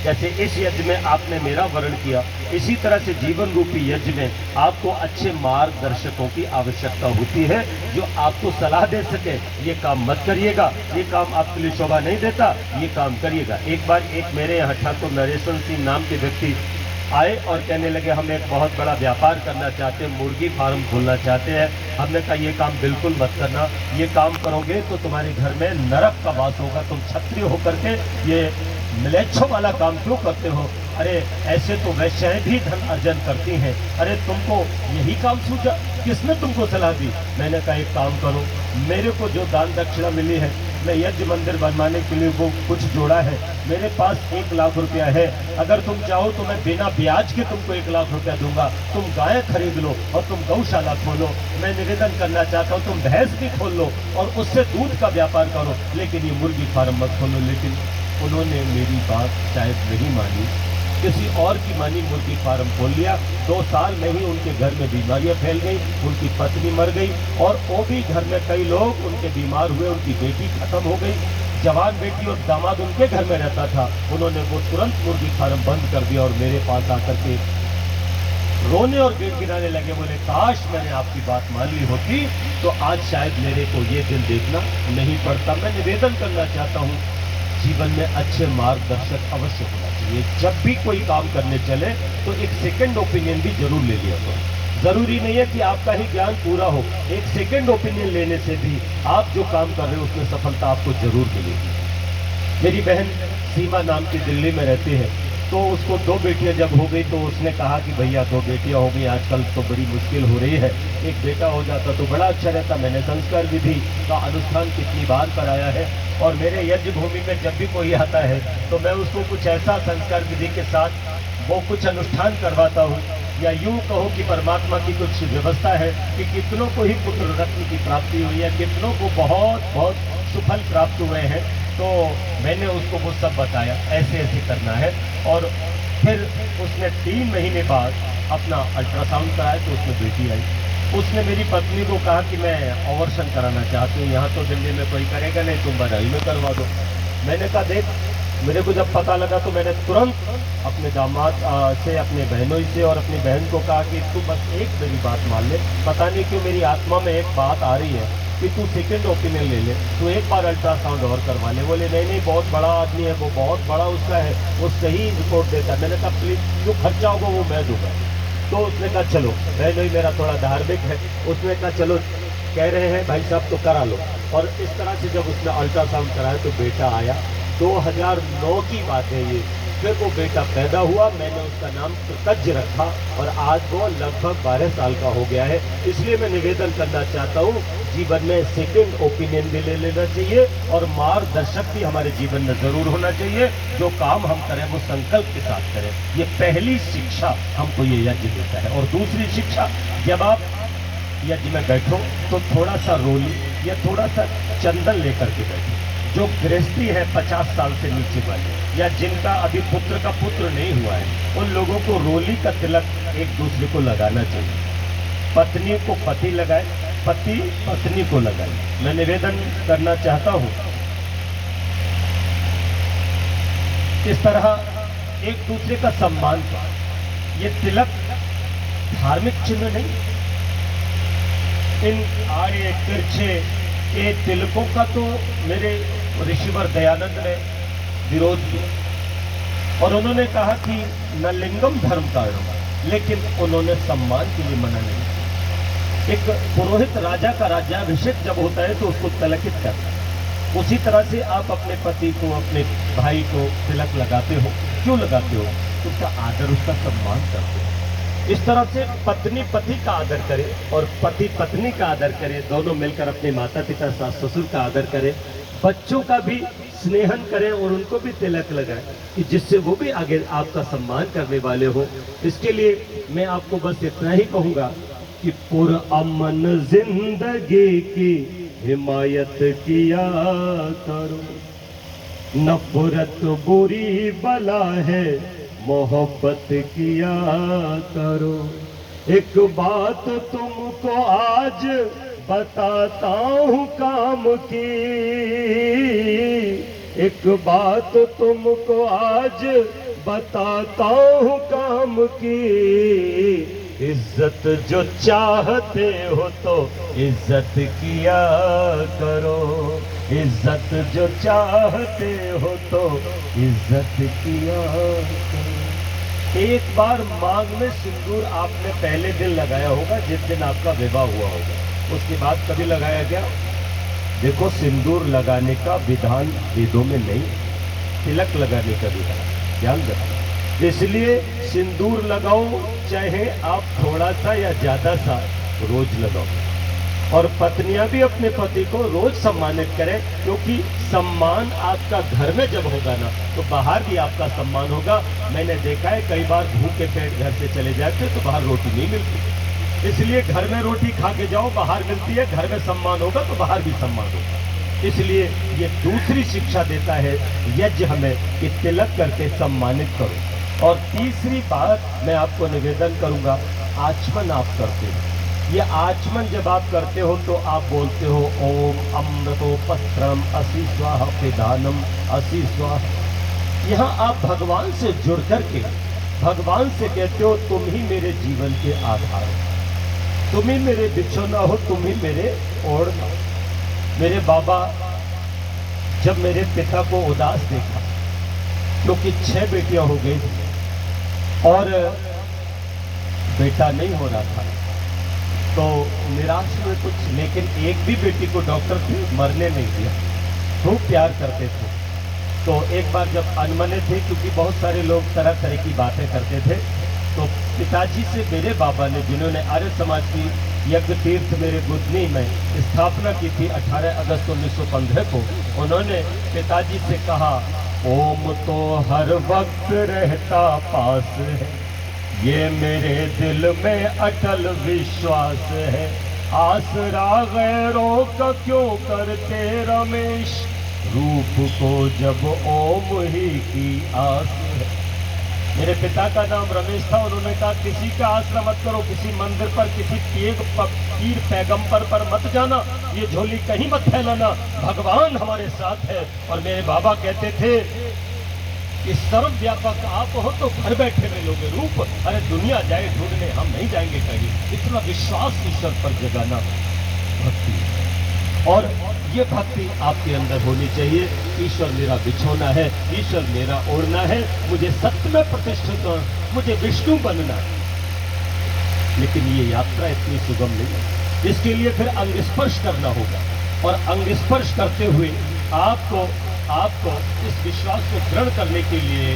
जैसे इस यज्ञ में आपने मेरा वर्ण किया, इसी तरह से जीवन रूपी यज्ञ में आपको अच्छे मार्गदर्शकों की आवश्यकता होती है, जो आपको सलाह दे सके। ये काम मत करिएगा, ये काम आपके लिए शोभा नहीं देता, ये काम करिएगा। एक बार एक मेरे यहाँ ठाकुर नरेशन सिंह नाम के व्यक्ति आए और कहने लगे हम एक बहुत बड़ा व्यापार करना चाहते हैं, मुर्गी फार्म खोलना चाहते हैं। हमने कहा ये काम बिल्कुल मत करना, ये काम करोगे तो तुम्हारे घर में नरक का वास होगा। तुम क्षत्रिय होकर के ये म्लेच्छों वाला काम क्यों करते हो? अरे ऐसे तो वैश्याएं भी धन अर्जन करती हैं। अरे तुमको यही काम सूझा? किसने तुमको सलाह दी? मैंने कहा एक काम करो, मेरे को जो दान दक्षिणा मिली है उसने यज्ञ मंदिर बनवाने के लिए वो कुछ जोड़ा है। मेरे पास 1 लाख रुपया है, अगर तुम चाहो तो मैं बिना ब्याज के तुमको 1 लाख रुपया दूंगा, तुम गाय खरीद लो और तुम गौशाला खोलो। मैं निवेदन करना चाहता हूँ तुम भैंस भी खोल लो और उससे दूध का व्यापार करो, लेकिन ये मुर्गी फार्म मत खोलो। लेकिन उन्होंने मेरी बात शायद नहीं मानी, किसी और की मानी, मुर्गी फार्म खोल लिया। 2 साल में ही उनके घर में बीमारियां फैल गई, उनकी पत्नी मर गई और वो भी घर में कई लोग उनके बीमार हुए, उनकी बेटी खत्म हो गई। जवान बेटी और दामाद उनके घर में रहता था, उन्होंने वो तुरंत मुर्गी फार्म बंद कर दिया और मेरे पास आकर के रोने और गिड़गिड़ाने लगे, बोले काश मैंने आपकी बात मान ली होती तो आज शायद मेरे को ये दिन देखना नहीं पड़ता। मैं निवेदन करना चाहता हूँ, जीवन में अच्छे मार्गदर्शक अवश्य होना चाहिए। जब भी कोई काम करने चले तो एक सेकंड ओपिनियन भी जरूर ले लिया करो। जरूरी नहीं है कि आपका ही ज्ञान पूरा हो, एक सेकंड ओपिनियन लेने से भी आप जो काम कर रहे हो उसमें सफलता आपको जरूर मिलेगी। मेरी बहन सीमा नाम की दिल्ली में रहती है, तो उसको 2 बेटियां जब हो गई तो उसने कहा कि भैया 2 बेटियां हो गई, आजकल तो बड़ी मुश्किल हो रही है, एक बेटा हो जाता तो बड़ा अच्छा रहता। मैंने संस्कार विधि का अनुष्ठान कितनी बार कराया है और मेरे यज्ञ भूमि में जब भी कोई आता है तो मैं उसको कुछ ऐसा संस्कार विधि के साथ वो कुछ अनुष्ठान करवाता हूँ, या यूं कहो कि परमात्मा की कुछ व्यवस्था है कि कितनों को ही पुत्र रत्न की प्राप्ति हुई है, कितनों को बहुत बहुत सुफल प्राप्त हुए हैं। तो मैंने उसको वो सब बताया, ऐसे ऐसे करना है। और फिर उसने 3 महीने बाद अपना अल्ट्रासाउंड कराया तो उसमें बेटी आई। उसने मेरी पत्नी को कहा कि मैं ऑपरेशन कराना चाहती हूँ, यहाँ तो दिल्ली में कोई करेगा नहीं, तुम बधाई में करवा दो। मैंने कहा देख, मेरे को जब पता लगा तो मैंने तुरंत अपने दामाद से, अपने बहनों से और अपनी बहन को कहा कि तू बस एक मेरी बात मान ले। पता नहीं क्यों मेरी आत्मा में एक बात आ रही है कि तू सेकंड ओपिनियन ले ले, तू एक बार अल्ट्रासाउंड और करवा ले। बोले नहीं नहीं, बहुत बड़ा आदमी है वो, बहुत बड़ा उसका है, वो सही रिपोर्ट देता है। मैंने कहा प्लीज जो खर्चा होगा वो मैं दूंगा। तो उसने कहा चलो, नहीं मेरा थोड़ा धार्मिक है, उसने कहा चलो कह रहे हैं भाई साहब तो करा लो। और इस तरह से जब उसने अल्ट्रासाउंड कराया तो बेटा आया। 2009 की बात है ये। फिर वो बेटा पैदा हुआ, मैंने उसका नाम कृतज्ञ रखा और आज वो लगभग 12 साल का हो गया है। इसलिए मैं निवेदन करना चाहता हूँ, जीवन में सेकंड ओपिनियन भी ले लेना चाहिए और मार्गदर्शक भी हमारे जीवन में जरूर होना चाहिए। जो काम हम करें वो संकल्प के साथ करें, ये पहली शिक्षा हमको ये यज्ञ देता है। और दूसरी शिक्षा, जब आप यज्ञ में बैठो तो थोड़ा सा रोली या थोड़ा सा चंदन लेकर के बैठो। जो गृहस्थी है 50 साल से नीचे वाले, या जिनका अभी पुत्र का पुत्र नहीं हुआ है, उन लोगों को रोली का तिलक एक दूसरे को लगाना चाहिए। पत्नी को पति लगाए, पति पत्नी को लगाए। मैं निवेदन करना चाहता हूँ, इस तरह एक दूसरे का सम्मान करें। ये तिलक धार्मिक चिन्ह नहीं, इन आड़े तिरछे के तिलकों का तो मेरे ऋषिवर दयानंद ने विरोध किया और उन्होंने कहा कि न लिंगम धर्म कारणम, लेकिन उन्होंने सम्मान के लिए मना नहीं किया। एक पुरोहित राजा का राज्याभिषेक जब होता है तो उसको तिलकित करता है। उसी तरह से आप अपने पति को, अपने भाई को तिलक लगाते हो। क्यों लगाते हो? उसका आदर, उसका सम्मान करते हो। इस तरह से पत्नी पति का आदर करे और पति पत्नी का आदर करे, दोनों मिलकर अपने माता पिता सास ससुर का आदर करें, बच्चों का भी स्नेहन करें और उनको भी तिलक लगाएं कि जिससे वो भी आगे आपका सम्मान करने वाले हो। इसके लिए मैं आपको बस इतना ही कहूँगा कि पुरअमन जिंदगी की हिमायत किया करो, नफरत बुरी बला है मोहब्बत किया करो। एक बात तुमको आज बताता हूँ काम की, एक बात तुमको आज बताता हूँ काम की। इज्जत जो चाहते हो तो इज्जत किया करो, इज्जत जो चाहते हो तो इज्जत किया करो। एक बार मांग में सिंदूर आपने पहले दिन लगाया होगा जिस दिन आपका विवाह हुआ होगा, उसके बाद कभी लगाया गया? देखो, सिंदूर लगाने का विधान वेदों में नहीं, तिलक लगाने का विधान, ध्यान रखो। इसलिए सिंदूर लगाओ, चाहे आप थोड़ा सा या ज्यादा सा रोज लगाओ। और पत्नियां भी अपने पति को रोज सम्मानित करें, क्योंकि सम्मान आपका घर में जब होगा ना तो बाहर भी आपका सम्मान होगा। मैंने देखा है कई बार भूखे पेट घर से चले जाते तो बाहर रोटी नहीं मिलती, इसलिए घर में रोटी खा के जाओ, बाहर मिलती है। घर में सम्मान होगा तो बाहर भी सम्मान होगा। इसलिए ये दूसरी शिक्षा देता है यज्ञ हमें कि तिलक करके सम्मानित करो। और तीसरी बात मैं आपको निवेदन करूंगा, आचमन आप करते हो। ये आचमन जब आप करते हो तो आप बोलते हो ओम अमृतोपस्त्रम असि स्वाहा पिधानम असि स्वाहा। यहाँ आप भगवान से जुड़ करके भगवान से कहते हो तुम ही मेरे जीवन के आधार हो, तुम ही मेरे बिछोना हो, तुम ही मेरे ओढ़ना हो। मेरे बाबा जब मेरे पिता को उदास देखा, क्योंकि 6 बेटियां हो गई और बेटा नहीं हो रहा था, तो निराश हुए कुछ, लेकिन एक भी बेटी को डॉक्टर थे मरने नहीं दिया, खूब प्यार करते थे। तो एक बार जब अनमने थे, क्योंकि बहुत सारे लोग तरह तरह की बातें करते थे, तो पिताजी से मेरे बाबा ने, जिन्होंने आर्य समाज की यज्ञ तीर्थ मेरे बुधनी में स्थापना की थी 18 अगस्त 1915 को, उन्होंने पिताजी से कहा ओम तो हर वक्त रहता पास है, ये मेरे दिल में अटल विश्वास है, आसरा गैरों का क्यों करते रमेश, रूप को जब ओम ही की आस है। मेरे पिता का नाम रमेश था, उन्होंने कहा किसी का आसरा मत करो, किसी मंदिर पर, किसी पीर पैगंबर पर मत जाना, ये झोली कहीं मत फैलाना, भगवान हमारे साथ है। और मेरे बाबा कहते थे कि सर्वव्यापक आप हो तो घर बैठे मिलोगे रूप, अरे दुनिया जाए ढूंढने, हम नहीं जाएंगे कहीं। इतना विश्वास ईश्वर पर जगाना भक्ति, और ये भक्ति आपके अंदर होनी चाहिए। ईश्वर मेरा बिछोना है, ईश्वर मेरा ओढ़ना है, मुझे सत्य में प्रतिष्ठित हो, मुझे विष्णु बनना है। लेकिन ये यात्रा इतनी सुगम नहीं है, इसके लिए फिर अंग स्पर्श करना होगा, और अंग स्पर्श करते हुए आपको इस विश्वास को दृढ़ करने के लिए,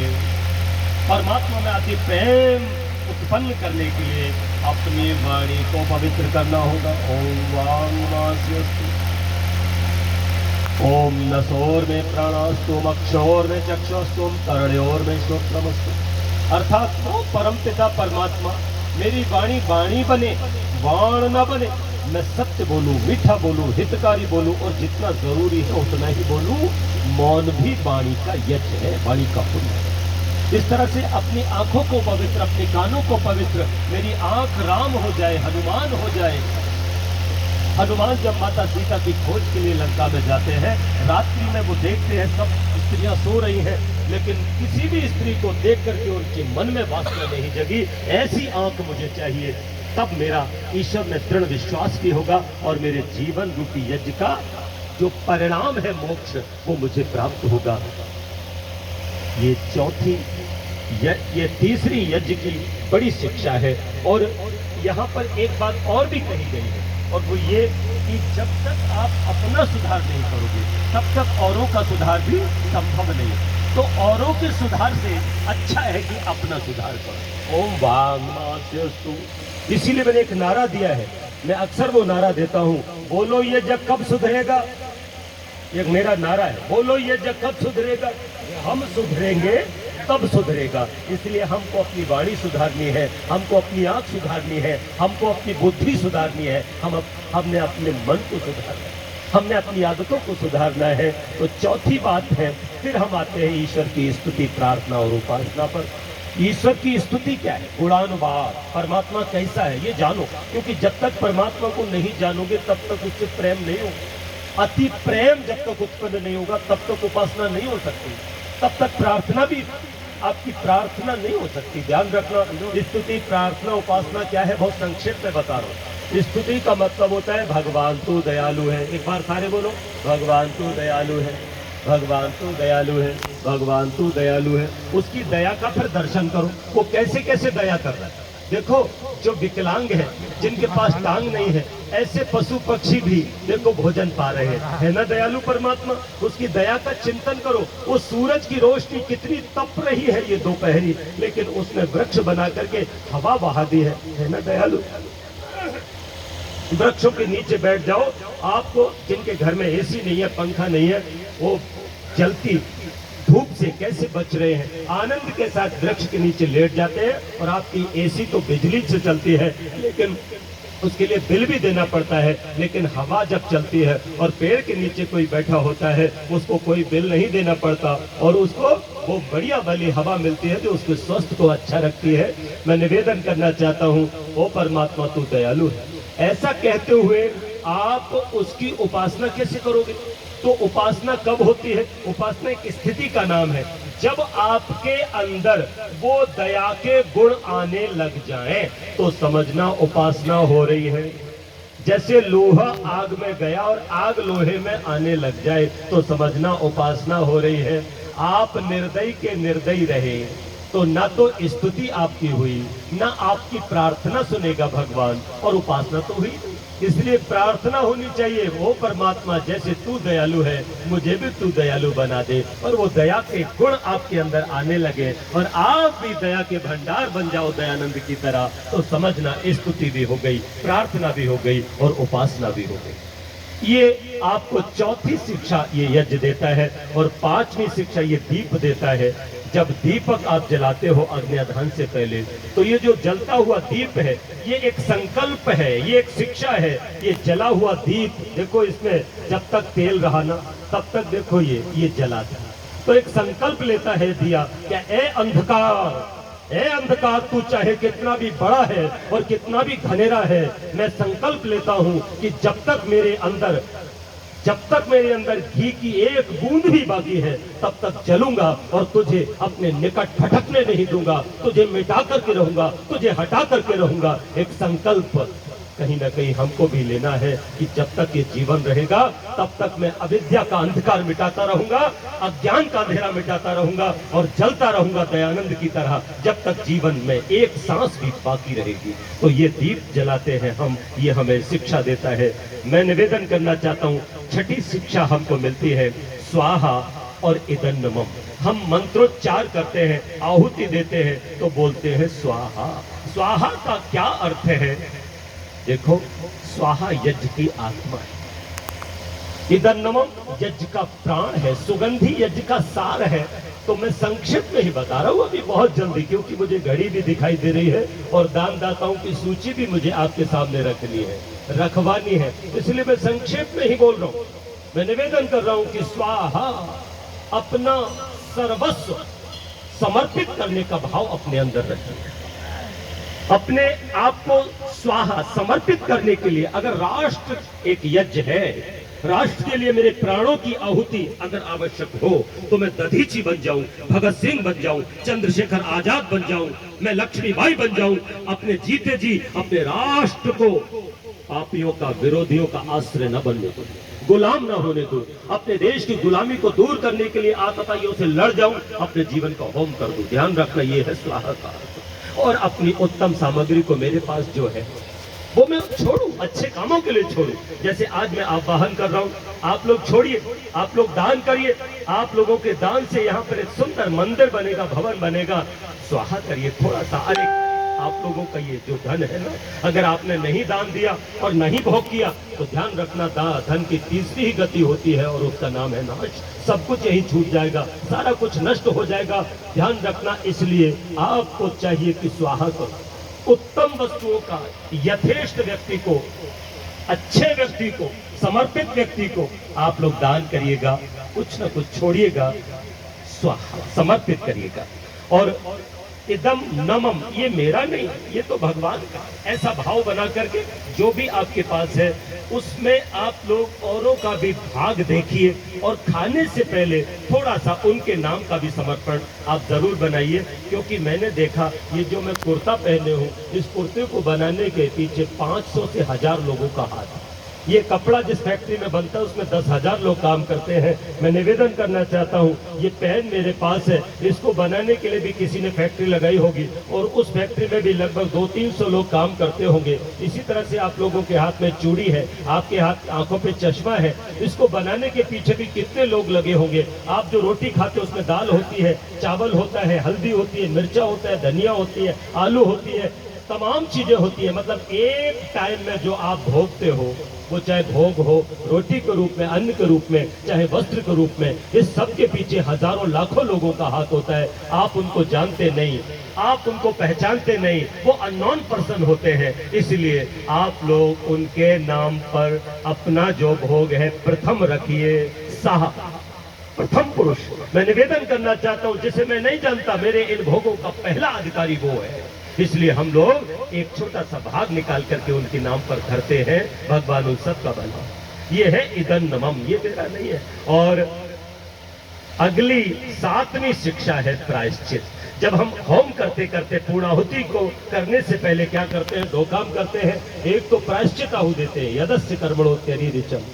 परमात्मा में अति प्रेम उत्पन्न करने के लिए अपनी वाणी को पवित्र करना होगा। ओम वांगमास्यस्तु, ओम नसोर में प्राणास्तु, अक्षोर में चक्षुस्तु, कर्णयोर में श्रोत्रमस्तु। अर्थात वो परम पिता परमात्मा मेरी वाणी वाणी बने, वाण न बने, मैं सत्य बोलूं, मीठा बोलूं, हितकारी बोलूं, और जितना जरूरी है उतना ही बोलूं। मौन भी वाणी का यज्ञ है, वाणी का पुण्य है। इस तरह से अपनी आंखों को पवित्र, अपने कानों को पवित्र, मेरी आंख राम हो जाए, हनुमान हो जाए। हनुमान जब माता सीता की खोज के लिए लंका में जाते हैं, रात्रि में वो देखते हैं सब स्त्रियां सो रही हैं, लेकिन किसी भी स्त्री को देख करके उनके मन में वासना नहीं जगी, ऐसी आंख मुझे चाहिए। तब मेरा ईश्वर में दृढ़ विश्वास भी होगा, और मेरे जीवन रूपी यज्ञ का जो परिणाम है मोक्ष, वो मुझे प्राप्त होगा। ये तीसरी यज्ञ की बड़ी शिक्षा है। और यहाँ पर एक बात और भी कही गई है, और वो ये कि जब तक आप अपना सुधार नहीं करोगे तब तक औरों का सुधार भी संभव नहीं है। तो औरों के सुधार से अच्छा है कि अपना सुधार करो। ओम वांगमास्यस्तु, इसीलिए मैंने एक नारा दिया है, मैं अक्सर वो नारा देता हूँ, बोलो ये जग कब सुधरेगा। ये मेरा नारा है, बोलो ये जग कब सुधरेगा, हम सुधरेंगे तब सुधरेगा। इसलिए हमको अपनी वाणी सुधारनी है, हमको अपनी आंख सुधारनी है, हमको अपनी बुद्धि सुधारनी है, हमने अपने मन को सुधारना है, हमने अपनी आदतों को सुधारना है। तो चौथी बात है, फिर हम आते हैं ईश्वर की स्तुति, प्रार्थना और उपासना पर। ईश्वर की स्तुति क्या है? गुणानुवाद, परमात्मा कैसा है ये जानो, क्योंकि जब तक परमात्मा को नहीं जानोगे तब तक उससे प्रेम नहीं होगा। अति प्रेम जब तक उत्पन्न नहीं होगा तब तक उपासना नहीं हो सकती, तब तक प्रार्थना भी, आपकी प्रार्थना नहीं हो सकती। ध्यान रखना, स्तुति, प्रार्थना, उपासना क्या है, बहुत संक्षेप में बता रहा हूँ। स्तुति का मतलब होता है भगवान तू दयालु है। एक बार सारे बोलो, भगवान तू दयालु है, भगवान तू दयालु है, भगवान तू दयालु है। उसकी दया का फिर दर्शन करो, वो कैसे कैसे दया कर रहा है। देखो, जो विकलांग है, जिनके पास टांग नहीं है, ऐसे पशु पक्षी भी देखो भोजन पा रहे हैं, है ना दयालु परमात्मा। उसकी दया का चिंतन करो। वो सूरज की रोशनी कितनी तप रही है ये दोपहरी, लेकिन उसने वृक्ष बना करके हवा बहा दी है ना दयालु। वृक्षों के नीचे बैठ जाओ। आपको जिनके घर में एसी नहीं है, पंखा नहीं है, वो जलती धूप से कैसे बच रहे हैं, आनंद के साथ वृक्ष के नीचे लेट जाते हैं। और आपकी एसी तो बिजली से चलती है, लेकिन उसके लिए बिल भी देना पड़ता है। लेकिन हवा जब चलती है और पेड़ के नीचे कोई बैठा होता है, उसको कोई बिल नहीं देना पड़ता और उसको वो बढ़िया वाली हवा मिलती है जो उसके स्वास्थ्य को अच्छा रखती है। मैं निवेदन करना चाहता हूँ, ओ परमात्मा तू दयालु है, ऐसा कहते हुए आप उसकी उपासना कैसे करोगे? तो उपासना कब होती है? उपासना एक स्थिति का नाम है, जब आपके अंदर वो दया के गुण आने लग जाएं तो समझना उपासना हो रही है। जैसे लोहा आग में गया और आग लोहे में आने लग जाए तो समझना उपासना हो रही है। आप निर्दयी के निर्दयी रहे तो ना तो स्तुति आपकी हुई, ना आपकी प्रार्थना सुनेगा भगवान, और उपासना तो हुई। इसलिए प्रार्थना होनी चाहिए, वो परमात्मा जैसे तू दयालु है मुझे भी तू दयालु बना दे, और वो दया के गुण आपके अंदर आने लगे और आप भी दया के भंडार बन जाओ दयानंद की तरह, तो समझना स्तुति भी हो गई, प्रार्थना भी हो गई और उपासना भी हो गई। ये आपको चौथी शिक्षा ये यज्ञ देता है। और पांचवी शिक्षा ये दीप देता है। जब दीपक आप जलाते हो अग्न्याधान से पहले, तो ये जो जलता हुआ दीप है ये एक संकल्प है, ये एक शिक्षा है। ये जला हुआ दीप देखो, इसमें जब तक तेल रहा ना तब तक देखो ये जला था। तो एक संकल्प लेता है दिया, क्या ए अंधकार तू चाहे कितना भी बड़ा है और कितना भी घनेरा है, मैं संकल्प लेता हूं कि जब तक मेरे अंदर घी की एक बूंद भी बाकी है तब तक चलूंगा और तुझे अपने निकट फटकने नहीं दूंगा, तुझे मिटा करके रहूंगा, तुझे हटा करके रहूंगा। एक संकल्प कहीं ना कहीं हमको भी लेना है कि जब तक ये जीवन रहेगा तब तक मैं अविद्या का अंधकार मिटाता रहूंगा, अज्ञान का अंधेरा मिटाता रहूंगा और जलता रहूंगा दयानंद की तरह, जब तक जीवन में एक सांस भी बाकी रहेगी। तो ये दीप जलाते हैं हम, ये हमें शिक्षा देता है। मैं निवेदन करना चाहता हूँ, छठी शिक्षा हमको मिलती है स्वाहा और इदन्नमम। हम मंत्रोच्चार करते हैं, आहुति देते हैं तो बोलते हैं स्वाहा। स्वाहा का क्या अर्थ है? देखो, स्वाहा यज्ञ की आत्मा है, इदन्नमम यज्ञ का प्राण है, सुगंधी यज्ञ का सार है। तो मैं संक्षिप्त में ही बता रहा हूं अभी बहुत जल्दी, क्योंकि मुझे घड़ी भी दिखाई दे रही है और दानदाताओं की सूची भी मुझे आपके सामने रखनी है, रखवानी है, इसलिए मैं संक्षेप में ही बोल रहा हूं। मैं निवेदन कर रहा हूं कि स्वाहा, अपना सर्वस्व समर्पित करने का भाव अपने अंदर रखिए। अपने आप को स्वाहा समर्पित करने के लिए, अगर राष्ट्र एक यज्ञ है, राष्ट्र के लिए मेरे प्राणों की आहुति अगर आवश्यक हो तो मैं दधीची बन जाऊं, भगत सिंह बन जाऊं, चंद्रशेखर आजाद बन जाऊं, मैं लक्ष्मीबाई बन जाऊं, अपने जीते जी अपने राष्ट्र को पापियों का, विरोधियों का आश्रय न बनने दो, गुलाम न होने दो, अपने देश की गुलामी को दूर करने के लिए आतताइयों से लड़ जाऊं, अपने जीवन का होम कर दूं। ध्यान रखना, ये है स्वाहा का। और अपनी उत्तम सामग्री को मेरे पास जो है वो मैं छोड़ूं, अच्छे कामों के लिए छोड़ूं। जैसे आज मैं आह्वान कर रहा हूं, आप लोग छोड़िए, आप लोग दान करिए, आप लोगों के दान से यहाँ पर एक सुंदर मंदिर बनेगा, भवन बनेगा। स्वाहा करिए थोड़ा सा। अरे आप लोगों का ये जो धन है ना, अगर आपने नहीं दान दिया और नहीं भोग किया तो ध्यान रखना, धन की तीसरी ही गति होती है और उसका नाम है नाश। सब कुछ यही छूट जाएगा, सारा कुछ नष्ट हो जाएगा। ध्यान रखना, इसलिए आपको चाहिए कि स्वाहा करो। उत्तम वस्तुओं का यथेष्ट व्यक्ति को, अच्छे व्यक्ति को, समर्पित व्यक्ति को आप लोग दान करिएगा, कुछ न कुछ छोड़िएगा, स्वाहा समर्पित करिएगा। और इदम नमम, ये मेरा नहीं, ये तो भगवान का। ऐसा भाव बना करके जो भी आपके पास है उसमें आप लोग औरों का भी भाग देखिए, और खाने से पहले थोड़ा सा उनके नाम का भी समर्पण आप जरूर बनाइए। क्योंकि मैंने देखा, ये जो मैं कुर्ता पहने हूँ, इस कुर्ते को बनाने के पीछे 500 से 1000 लोगों का हाथ है। ये कपड़ा जिस फैक्ट्री में बनता है उसमें 10,000 लोग काम करते हैं। मैं निवेदन करना चाहता हूँ, ये पेन मेरे पास है, इसको बनाने के लिए भी किसी ने फैक्ट्री लगाई होगी और उस फैक्ट्री में भी लगभग 200-300 लोग काम करते होंगे। इसी तरह से आप लोगों के हाथ में चूड़ी है, आपके हाथ आंखों पे चश्मा है, इसको बनाने के पीछे भी कितने लोग लगे होंगे। आप जो रोटी खाते हो उसमें दाल होती है, चावल होता है, हल्दी होती है, मिर्चा होता है, धनिया होती है, आलू होती है, तमाम चीजें होती है। मतलब एक टाइम में जो आप भोगते हो, वो चाहे भोग हो रोटी के रूप में, अन्न के रूप में, चाहे वस्त्र के रूप में, इस सब के पीछे हजारों लाखों लोगों का हाथ होता है। आप उनको जानते नहीं, आप उनको पहचानते नहीं, वो अननोन पर्सन होते हैं। इसलिए आप लोग उनके नाम पर अपना जो भोग है प्रथम रखिए। साह, प्रथम पुरुष मैं निवेदन करना चाहता हूं, जिसे मैं नहीं जानता, मेरे इन भोगों का पहला अधिकारी वो है। इसलिए हम लोग एक छोटा सा भाग निकाल करके उनके नाम पर धरते हैं। भगवान उन सब का भला। ये है इदं नमम, ये मेरा नहीं है। और अगली 7वीं शिक्षा है प्रायश्चित। जब हम होम करते करते पूर्णाहुति को करने से पहले क्या करते हैं? 2 काम करते हैं। एक तो प्रायश्चित आहु देते हैं, यदस्य कर्मणोत्यरीरिचम।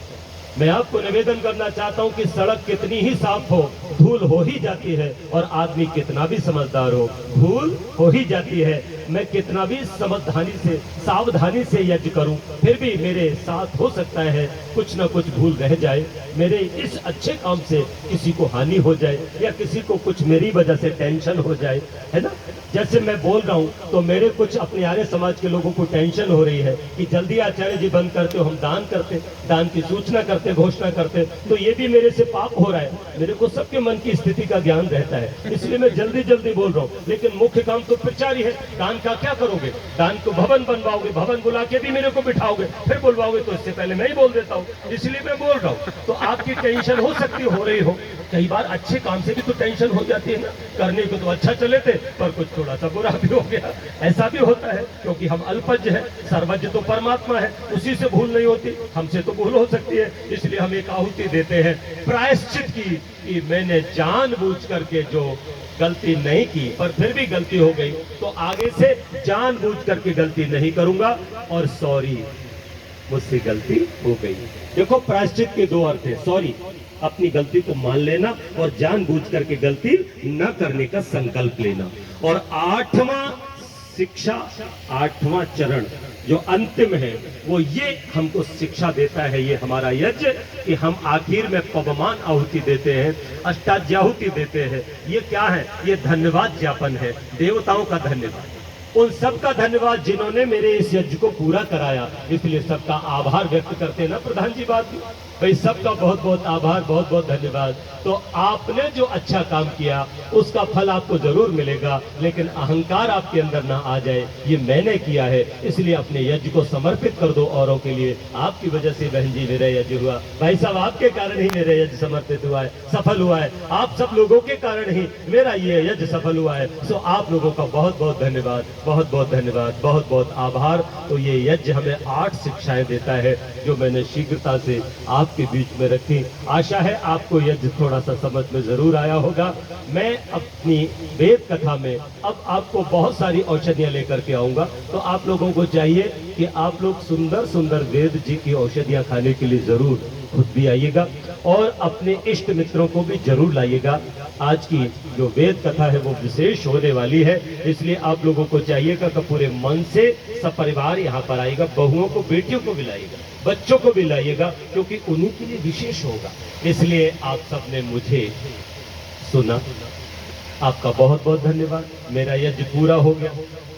मैं आपको निवेदन करना चाहता हूं कि सड़क कितनी ही साफ हो, धूल हो ही जाती है, और आदमी कितना भी समझदार हो, धूल हो ही जाती है। मैं कितना भी समझदारी से, सावधानी से यज्ञ करूं, फिर भी मेरे साथ हो सकता है कुछ ना कुछ भूल रह जाए, मेरे इस अच्छे काम से किसी को हानि हो जाए, या किसी को कुछ मेरी वजह से टेंशन हो जाए, है ना। जैसे मैं बोल रहा हूं तो मेरे कुछ अपने आर्य समाज के लोगों को टेंशन हो रही है कि जल्दी आचार्य जी बंद करते हो, हम दान करते, दान की सूचना करते, घोषणा करते, तो ये भी मेरे से पाप हो रहा है। मेरे को सबके मन की स्थिति का ज्ञान रहता है, इसलिए मैं जल्दी जल्दी बोल रहा हूँ। लेकिन मुख्य काम तो प्रचार ही है। दान का क्या करोगे? दान को भवन बनवाओगे, भवन बुला के भी मेरे को बिठाओगे, फिर बुलवाओगे, तो इससे पहले मैं ही बोल देता हूँ, इसलिए मैं बोल रहा हूँ। तो आपकी टेंशन हो सकती हो रही हो, कई बार अच्छे काम से भी तो टेंशन हो जाती है ना। करने को तो अच्छा चले थे, पर कुछ थोड़ा सा बुरा भी हो गया, ऐसा भी होता है, क्योंकि हम अल्पज्ञ हैं। सर्वज्ञ तो परमात्मा है, उसी से भूल नहीं होती, हमसे तो भूल हो सकती है। इसलिए हम एक आहुति देते हैं प्रायश्चित की, कि मैंने जानबूझ करके जो गलती नहीं की, पर फिर भी गलती हो गई, तो आगे से जानबूझ करके गलती नहीं करूंगा, और सॉरी, मुझसे गलती हो गई। देखो, प्रायश्चित के 2 अर्थ हैं। सॉरी, अपनी गलती को मान लेना, और जानबूझ करके गलती न करने का संकल्प लेना। और 8वां शिक्षा, 8वां चरण जो अंतिम है, वो ये हमको शिक्षा देता है, ये हमारा यज्ञ, कि हम आखिर में पवमान आहुति देते हैं, अष्टाध्याहुति देते हैं। ये क्या है? ये धन्यवाद ज्ञापन है, देवताओं का धन्यवाद, उन सबका धन्यवाद जिन्होंने मेरे इस यज्ञ को पूरा कराया। इसलिए सबका आभार व्यक्त करते हैं ना प्रधान जी। बात भाई, सबका बहुत बहुत आभार, बहुत बहुत धन्यवाद। तो आपने जो अच्छा काम किया उसका फल आपको जरूर मिलेगा, लेकिन अहंकार आपके अंदर ना आ जाए, ये मैंने किया है, इसलिए अपने यज्ञ को समर्पित कर दो औरों के लिए। आपकी वजह से बहन जी मेरा यज्ञ हुआ, भाई साहब आपके कारण ही मेरा यज्ञ समर्पित हुआ है, सफल हुआ है। आप सब लोगों के कारण ही मेरा ये यज्ञ सफल हुआ है। सो आप लोगों का बहुत बहुत धन्यवाद, बहुत बहुत धन्यवाद, बहुत बहुत आभार। तो ये यज्ञ हमें 8 शिक्षाएं देता है, जो मैंने शीघ्रता से आपके बीच में रखी। आशा है आपको यज्ञ थोड़ा सा समझ में जरूर आया होगा। मैं अपनी वेद कथा में अब आपको बहुत सारी औषधियां लेकर के आऊंगा, तो आप लोगों को चाहिए कि आप लोग सुंदर सुंदर वेद जी की औषधियां खाने के लिए जरूर खुद भी आइएगा, और अपने इष्ट मित्रों को भी जरूर लाइएगा। आज की जो वेद कथा है वो विशेष होने वाली है, इसलिए आप लोगों को चाहिएगा कि पूरे मन से सपरिवार यहाँ पर आएगा। बहुओं को, बेटियों को भी लाइएगा, बच्चों को भी लाइएगा, क्योंकि उन्हीं के लिए विशेष होगा। इसलिए आप सबने मुझे सुना, आपका बहुत बहुत धन्यवाद। मेरा यज्ञ पूरा हो गया।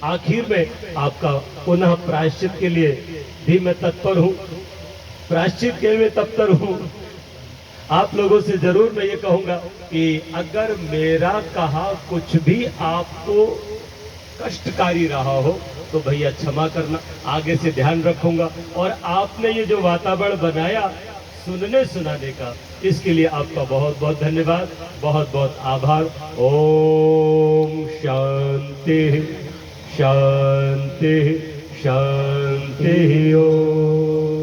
आखिर में आपका पुनः प्रायश्चित के लिए भी मैं तत्पर हूँ, प्रायश्चित के लिए तत्पर हूँ। आप लोगों से जरूर मैं ये कहूंगा कि अगर मेरा कहा कुछ भी आपको कष्टकारी रहा हो तो भैया क्षमा करना, आगे से ध्यान रखूंगा। और आपने ये जो वातावरण बनाया सुनने सुनाने का, इसके लिए आपका बहुत बहुत धन्यवाद, बहुत बहुत आभार। ओम शांति शांति शांति। ओम।